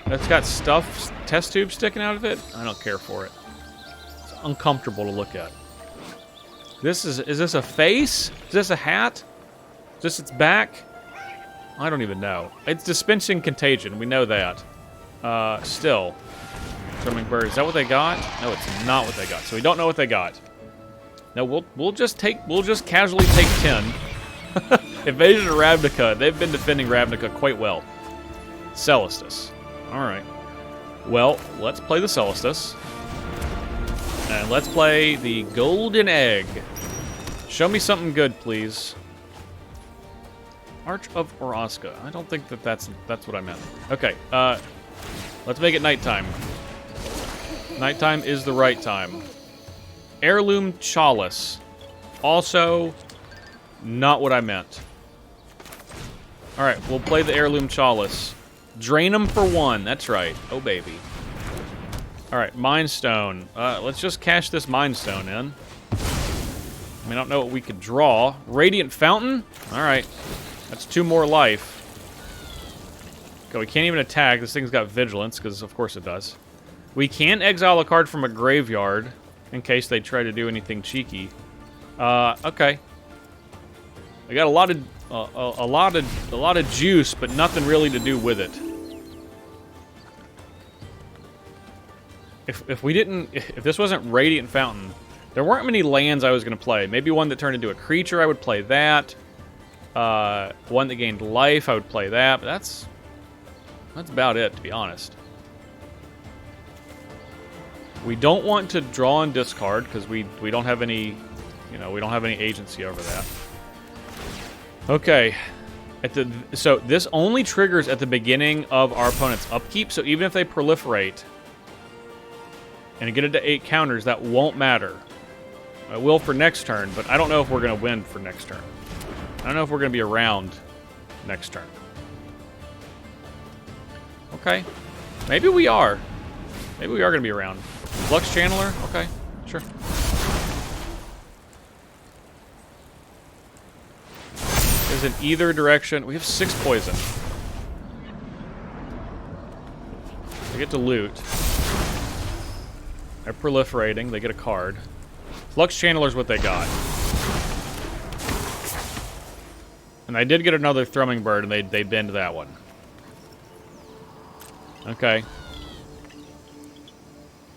That's got stuffed test tubes sticking out of it? I don't care for it. It's uncomfortable to look at. Is this a face? Is this a hat? Is this its back? I don't even know. It's dispensing Contagion. We know that. Still. Swimming Bird. Is that what they got? No, it's not what they got. So we don't know what they got. No, we'll just casually take 10. Invasion of Ravnica. They've been defending Ravnica quite well. Celestus. Alright. Well, let's play the Celestus. And let's play the Golden Egg. Show me something good, please. Arch of Oraska. I don't think that's what I meant. Okay, let's make it nighttime. Nighttime is the right time. Heirloom Chalice. Also, not what I meant. Alright, we'll play the Heirloom Chalice. Drain them for 1. That's right. Oh, baby. Alright, Mind Stone. Let's just cash this Mind Stone in. I don't know what we could draw. Radiant Fountain? Alright. That's 2 more life. Okay, we can't even attack. This thing's got Vigilance, because of course it does. We can exile a card from a graveyard, in case they try to do anything cheeky. Okay. I got a lot of juice, but nothing really to do with it. If this wasn't Radiant Fountain, there weren't many lands I was going to play. Maybe one that turned into a creature, I would play that. One that gained life, I would play that. But that's about it, to be honest. We don't want to draw and discard because we don't have any, we don't have any agency over that. Okay. So this only triggers at the beginning of our opponent's upkeep. So even if they proliferate and get it to 8 counters, that won't matter. I will for next turn, but I don't know if we're going to win for next turn. I don't know if we're going to be around next turn. Okay. Maybe we are. Maybe we are going to be around. Flux Channeler? Okay, sure. Is in either direction. We have 6 poison. They get to loot. They're proliferating. They get a card. Flux Channeler's what they got. And I did get another Thrumming Bird, and they bend that one. Okay.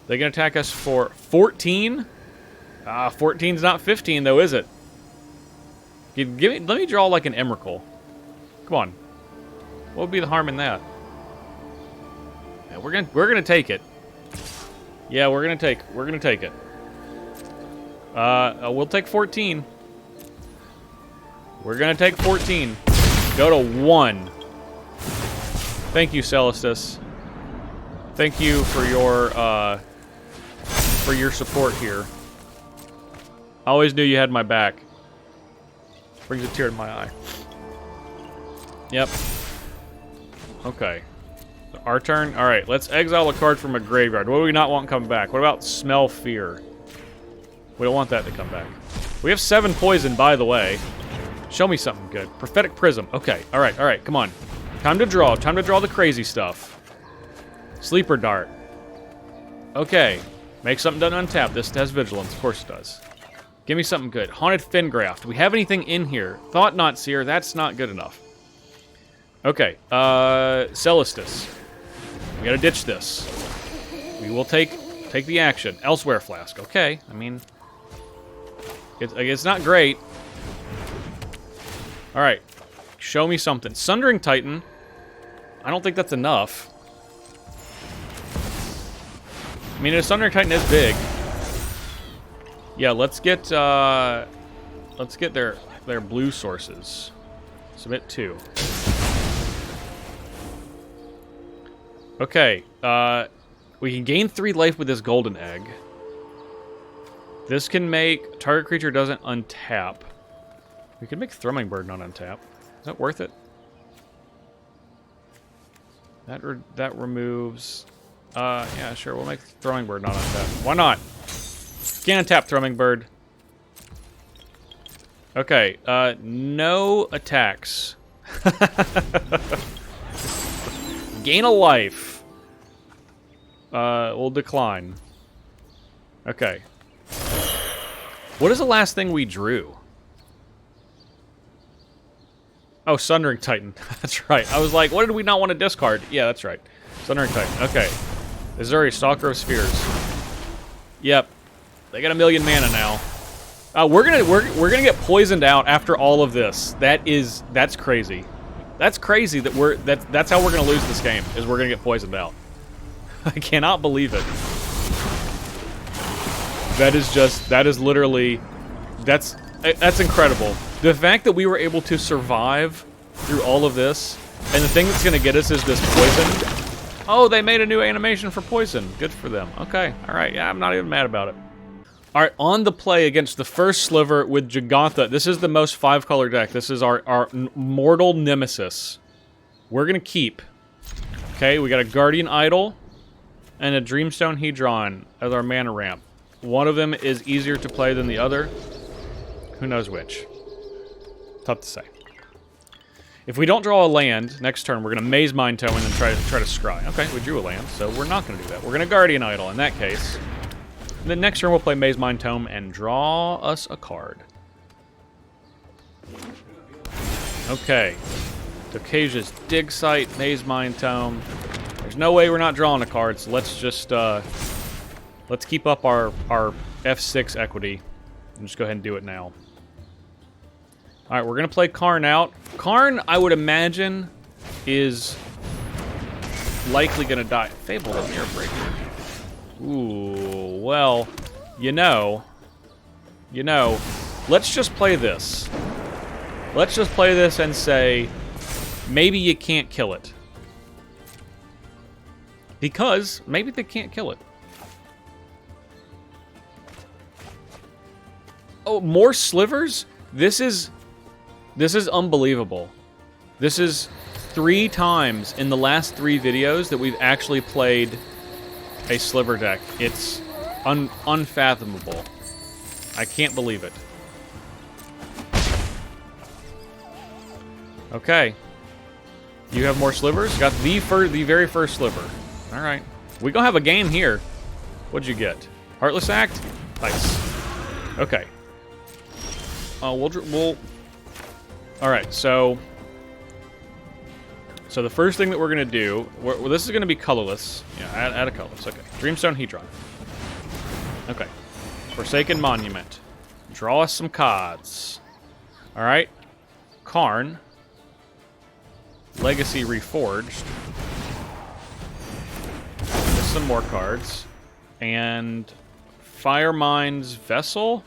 They can attack us for 14? 14's not 15, though, is it? Let me draw like an Emrakul. Come on. What would be the harm in that? Yeah, we're gonna take it. Yeah, we're gonna take it. We'll take 14. We're gonna take 14. Go to 1. Thank you, Celestus. Thank you for your support here. I always knew you had my back. Brings a tear to my eye. Yep. Okay. Our turn? Alright, let's exile a card from a graveyard. What do we not want coming back? What about Smell Fear? We don't want that to come back. We have 7 poison, by the way. Show me something good. Prophetic Prism. Okay, alright, come on. Time to draw the crazy stuff. Sleeper Dart. Okay. Make something done untap. This has Vigilance. Of course it does. Give me something good. Haunted Fingraft. Do we have anything in here? Thought Not Seer. That's not good enough. Okay. Celestus. We gotta ditch this. We will take the action. Elsewhere Flask. Okay. I mean, it's not great. Alright. Show me something. Sundering Titan. I don't think that's enough. I mean, a Sundering Titan is big. Yeah, let's get their blue sources. Submit 2. Okay, we can gain 3 life with this golden egg. This can make target creature doesn't untap. We can make Thrumming Bird not untap. Is that worth it? That removes. Yeah, sure. We'll make Thrumming Bird not untap. Why not? Can't untap Thrumming Bird. Okay. No attacks. Gain a life. We'll decline. Okay. What is the last thing we drew? Oh, Sundering Titan. That's right. I was like, what did we not want to discard? Yeah, that's right. Sundering Titan. Okay. Azuri, Stalker of Spheres. Yep. They got 1,000,000 mana now. We're gonna get poisoned out after all of this. That's crazy. That's crazy that that's how we're gonna lose this game, is we're gonna get poisoned out. I cannot believe it. That is literally, that's incredible. The fact that we were able to survive through all of this, and the thing that's gonna get us is this poison. Oh, they made a new animation for poison. Good for them. Okay, all right, yeah, I'm not even mad about it. All right, on the play against the first sliver with Jegantha. This is the most 5-color deck. This is our mortal nemesis. We're gonna keep. Okay, we got a Guardian Idol and a Dreamstone Hedron as our mana ramp. One of them is easier to play than the other. Who knows which? Tough to say. If we don't draw a land next turn, we're gonna Maze Mind Tome and then try to scry. Okay, we drew a land, so we're not gonna do that. We're gonna Guardian Idol in that case. And then next turn we'll play Maze Mind Tome and draw us a card. Okay. Tokasia's Dig Site, Maze Mind Tome. There's no way we're not drawing a card, so let's just let's keep up our F6 equity and just go ahead and do it now. Alright, we're gonna play Karn out. Karn, I would imagine, is likely gonna die. Fable the Mirror Breaker. Ooh, well, you know, let's just play this. Let's just play this and say, maybe you can't kill it. Because maybe they can't kill it. Oh, more slivers? This is unbelievable. This is 3 times in the last 3 videos that we've actually played a sliver deck. It's Unfathomable. I can't believe it. Okay. You have more slivers? Got the very first sliver. All right. We gonna have a game here. What'd you get? Heartless Act? Nice. Okay. We'll. All right. So the first thing that we're gonna do, this is gonna be colorless. Yeah, add a colorless. Okay. Dreamstone Hedron. Okay. Forsaken Monument. Draw us some cards. All right. Karn. Legacy Reforged. There's some more cards. And Firemind's Vessel.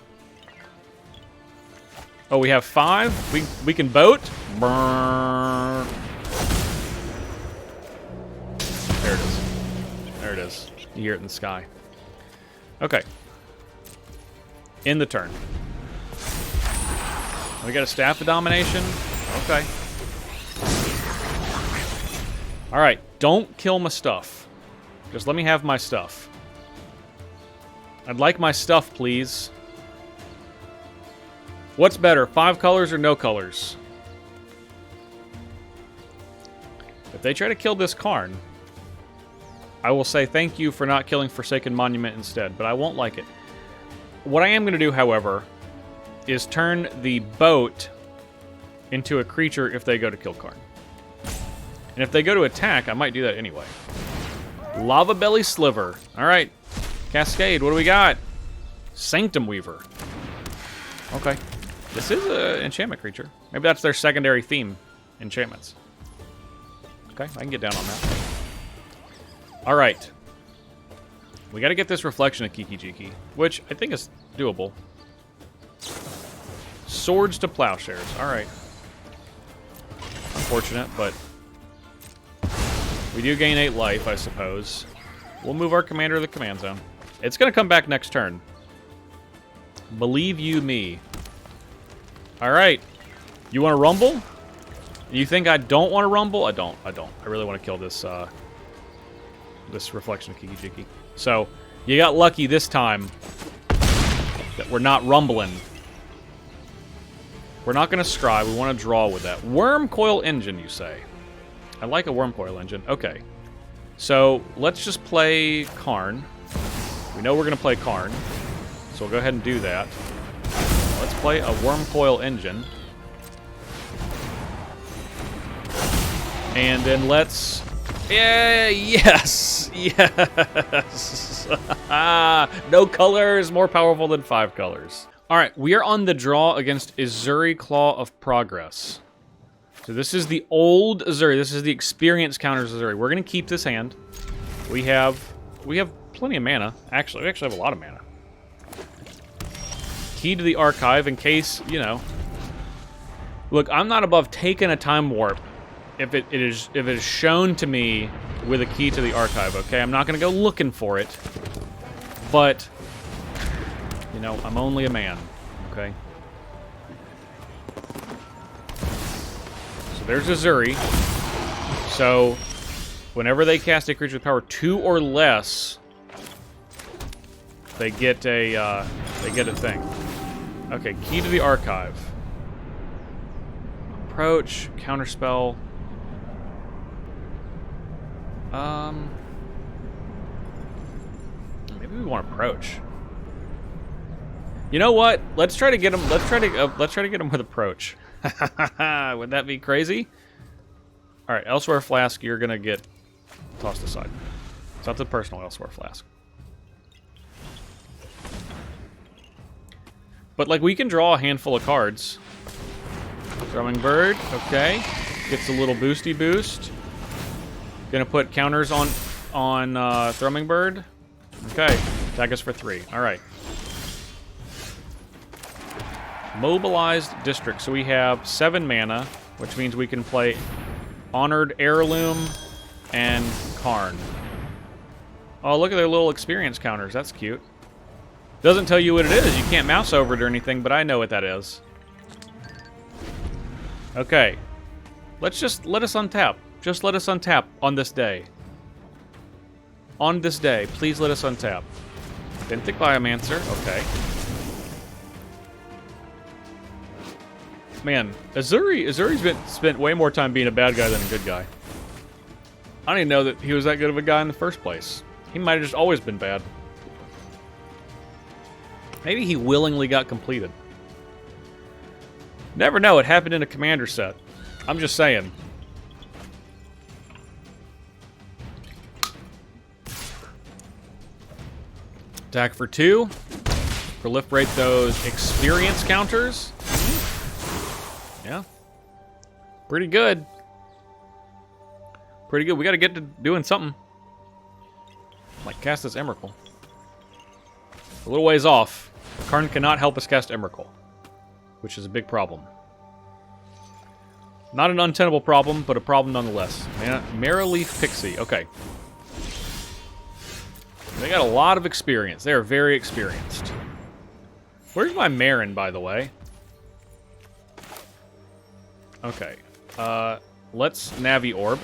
Oh, we have 5? We can boat? Brrr. There it is. There it is. You hear it in the sky. Okay. In the turn. We got a Staff of Domination. Okay. Alright, don't kill my stuff. Just let me have my stuff. I'd like my stuff, please. What's better, 5 colors or no colors? If they try to kill this Karn, I will say thank you for not killing Forsaken Monument instead, but I won't like it. What I am going to do, however, is turn the boat into a creature if they go to kill Karn. And if they go to attack, I might do that anyway. Lava Belly Sliver. All right. Cascade, what do we got? Sanctum Weaver. Okay. This is an enchantment creature. Maybe that's their secondary theme. Enchantments. Okay, I can get down on that. All right. We got to get this Reflection of Kiki Jiki, which I think is doable. Swords to Plowshares. All right. Unfortunate, but we do gain 8 life, I suppose. We'll move our commander to the command zone. It's going to come back next turn. Believe you me. All right. You want to rumble? You think I don't want to rumble? I don't. I really want to kill this this Reflection of Kiki Jiki. So, you got lucky this time that we're not rumbling. We're not going to scry. We want to draw with that. Worm Coil Engine, you say? I like a Worm Coil Engine. Okay. So, let's just play Karn. We know we're going to play Karn. So we'll go ahead and do that. Let's play a Worm Coil Engine. And then let's... Yeah, yes! Yes! No color is more powerful than 5 colors. Alright, we are on the draw against Azuri Claw of Progress. So this is the old Azuri. This is the experience counters Azuri. We're going to keep this hand. We have plenty of mana. Actually, we actually have a lot of mana. Key to the Archive in case, you know. Look, I'm not above taking a Time Warp if it is shown to me with a key to the Archive, okay? I'm not going to go looking for it. But, you know, I'm only a man, okay? So there's Azuri. So, whenever they cast a creature with power 2 or less, they get a thing. Okay, key to the Archive. Approach, counterspell. Maybe we want approach. You know what? Let's try to get him. Let's try to get him with approach. Would that be crazy? All right, Elsewhere Flask. You're gonna get tossed aside. Something personal, Elsewhere Flask. But like we can draw a handful of cards. Thrumming Bird. Okay, gets a little boosty boost. Gonna put counters on Thrumming Bird. Okay, attack us for 3. All right. Mobilized District. So we have 7 mana, which means we can play Honored Heirloom and Karn. Oh, look at their little experience counters. That's cute. Doesn't tell you what it is. You can't mouse over it or anything, but I know what that is. Okay. Let us untap. Just let us untap on this day. On this day, please let us untap. Benthic Biomancer, okay. Man, Azuri's spent way more time being a bad guy than a good guy. I don't even know that he was that good of a guy in the first place. He might have just always been bad. Maybe he willingly got completed. Never know, it happened in a commander set. I'm just saying. Attack for 2. Proliferate those experience counters. Yeah. Pretty good. Pretty good. We gotta get to doing something. Like cast this Emrakul. A little ways off. Karn cannot help us cast Emrakul, which is a big problem. Not an untenable problem, but a problem nonetheless. Marrowleaf Pixie. Okay. They got a lot of experience. They are very experienced. Where's my Marin, by the way? Okay. Let's Navi Orb.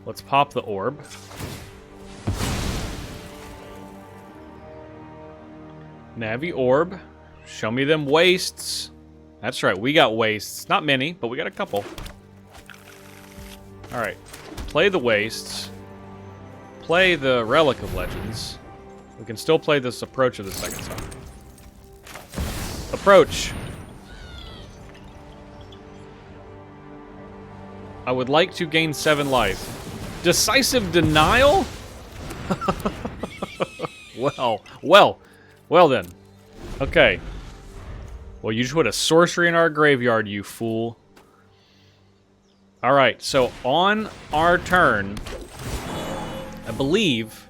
Let's pop the orb. Navi Orb. Show me them wastes. That's right, we got wastes. Not many, but we got a couple. Alright. Play the wastes. Play the Relic of Legends. We can still play this Approach of the second song. Approach! I would like to gain 7 life. Decisive Denial? Well then. Okay. Well, you just put a sorcery in our graveyard, you fool. Alright, so on our turn, I believe,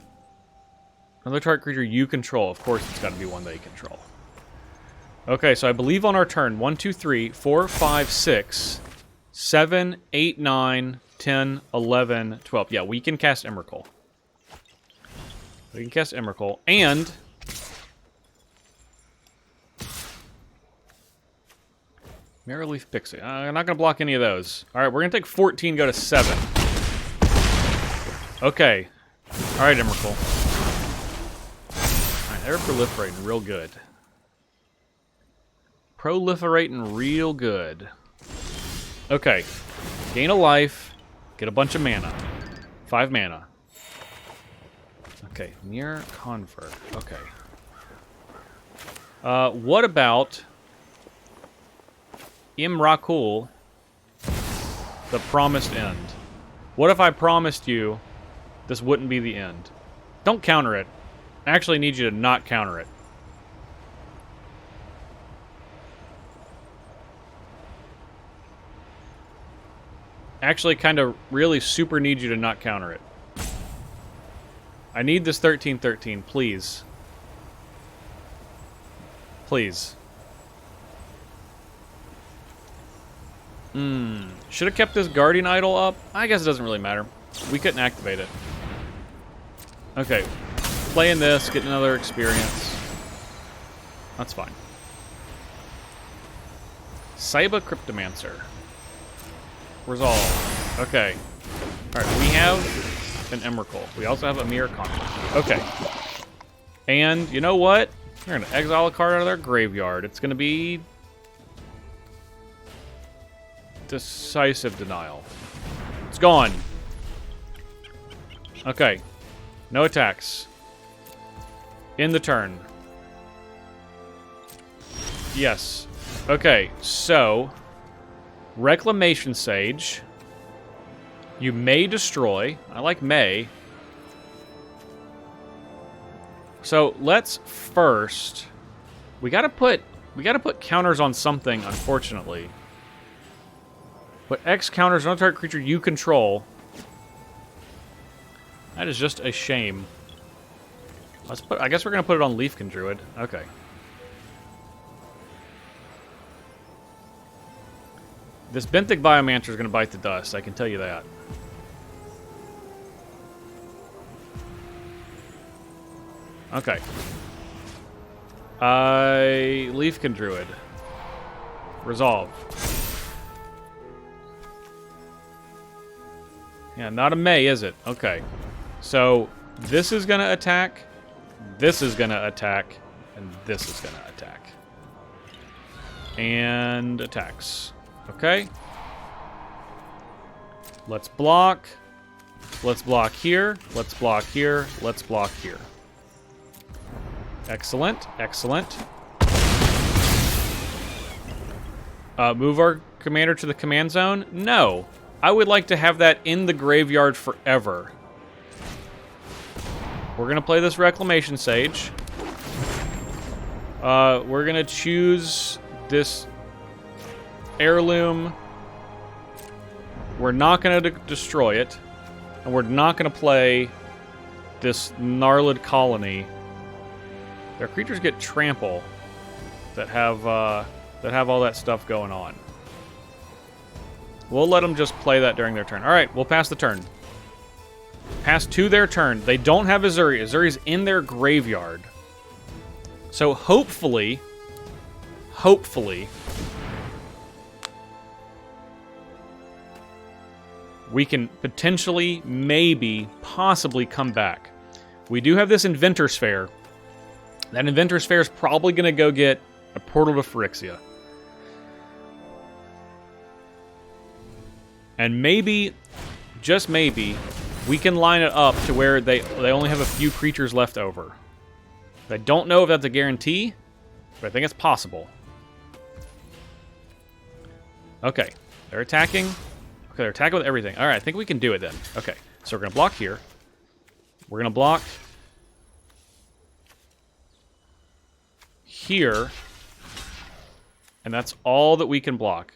another target creature you control. Of course, it's got to be one they control. Okay, so I believe on our turn, 1, 2, 3, 4, 5, 6, 7, 8, 9, 10, 11, 12. Yeah, we can cast Emrakul. We can cast Emrakul, and Marrowleaf Pixie. I'm not going to block any of those. Alright, we're going to take 14, go to 7. Okay. Alright, Emrakul. Alright, they're proliferating real good. Proliferating real good. Okay. Gain a life. Get a bunch of mana. 5 mana. Okay. Mere Convert. Okay. What about Emrakul, the promised end? What if I promised you this wouldn't be the end? Don't counter it. I actually need you to not counter it. Actually, kind of really super need you to not counter it. I need this 13/13, please. Please. Should have kept this Guardian Idol up? I guess it doesn't really matter. We couldn't activate it. Okay. Playing this, getting another experience. That's fine. Saiba Cryptomancer. Resolve. Okay. Alright, we have an Emrakul. We also have a Mirror Conflict. Okay. And, you know what? We're going to exile a card out of their graveyard. It's going to be Decisive Denial. It's gone. Okay. No attacks. In the turn. Yes. Okay, so Reclamation Sage. You may destroy. I like may. So let's first. We gotta put counters on something, unfortunately. Put X counters on a target creature you control. That is just a shame. Let's put. I guess we're gonna put it on Leafkin Druid. Okay. This Benthic Biomancer is gonna bite the dust. I can tell you that. Okay. Leafkin Druid. Resolve. Yeah, not a May, is it? Okay. So, This is going to attack. This is going to attack. And this is going to attack. And attacks. Okay. Let's block. Let's block here. Let's block here. Let's block here. Excellent. Excellent. Move our commander to the command zone? No. I would like to have that in the graveyard forever. We're going to play this Reclamation Sage. We're going to choose this heirloom. We're not going to destroy it. And we're not going to play this gnarled colony. Their creatures get trample that have all that stuff going on. We'll let them just play that during their turn. All right, we'll pass the turn. Pass to their turn. They don't have Azuri. Azuri's in their graveyard. So hopefully, we can potentially, maybe, possibly come back. We do have this Inventor Sphere. That Inventor Sphere is probably going to go get a Portal to Phyrexia. And maybe, just maybe, we can line it up to where they only have a few creatures left over. I don't know if that's a guarantee, but I think it's possible. Okay, they're attacking. Okay, they're attacking with everything. All right, I think we can do it then. Okay, so we're going to block here. We're going to block here. And that's all that we can block.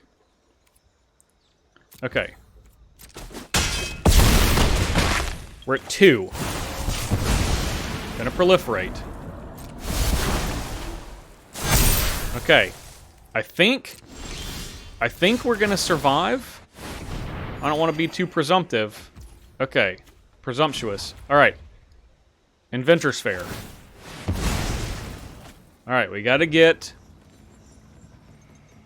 Okay. We're at 2. Gonna proliferate. Okay. I think we're gonna survive. I don't want to be too presumptive. Okay. Presumptuous. Alright. Inventor Sphere. Alright, we gotta get...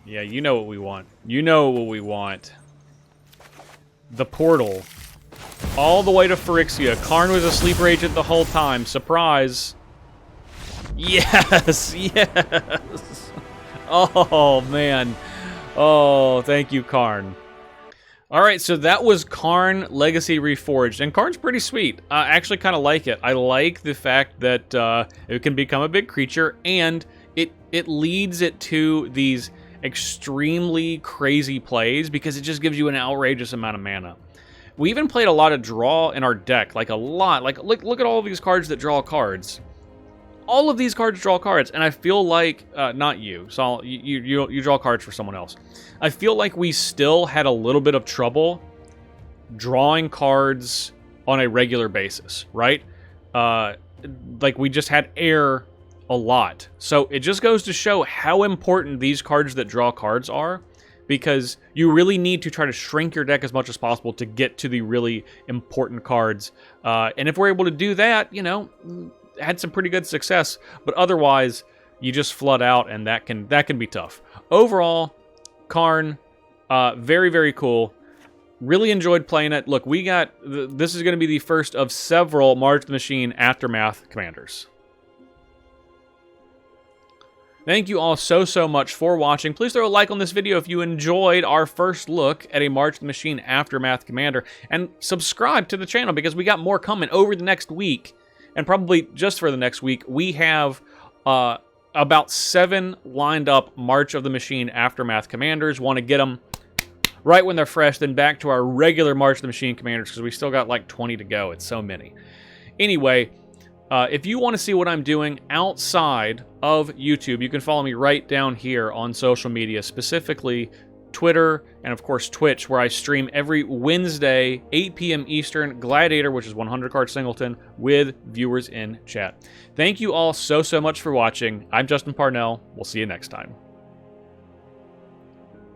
Yeah, you know what we want. You know what we want. The portal. All the way to Phyrexia. Karn was a sleeper agent the whole time. Surprise. Yes! Yes! Oh, man. Oh, thank you, Karn. Alright, so that was Karn Legacy Reforged. And Karn's pretty sweet. I actually kind of like it. I like the fact that it can become a big creature, and it leads it to these extremely crazy plays because it just gives you an outrageous amount of mana. We even played a lot of draw in our deck, like a lot. Like look at all of these cards that draw cards. All of these cards draw cards, and I feel like not you. So you draw cards for someone else. I feel like we still had a little bit of trouble drawing cards on a regular basis, right? Like we just had air a lot. So it just goes to show how important these cards that draw cards are, because you really need to try to shrink your deck as much as possible to get to the really important cards. And if we're able to do that, you know, had some pretty good success. But otherwise, you just flood out, and that can be tough. Overall, Karn, very, very cool. Really enjoyed playing it. Look, this is going to be the first of several March of the Machine Aftermath commanders. Thank you all so much for watching. Please throw a like on this video if you enjoyed our first look at a March of the Machine Aftermath commander. And subscribe to the channel because we got more coming over the next week. And probably just for the next week, we have about 7 lined up March of the Machine Aftermath commanders. Want to get them right when they're fresh, then back to our regular March of the Machine commanders because we still got like 20 to go. It's so many. Anyway, if you want to see what I'm doing outside of YouTube, you can follow me right down here on social media, specifically Twitter and, of course, Twitch, where I stream every Wednesday, 8 p.m. Eastern, Gladiator, which is 100-card singleton, with viewers in chat. Thank you all so much for watching. I'm Justin Parnell. We'll see you next time.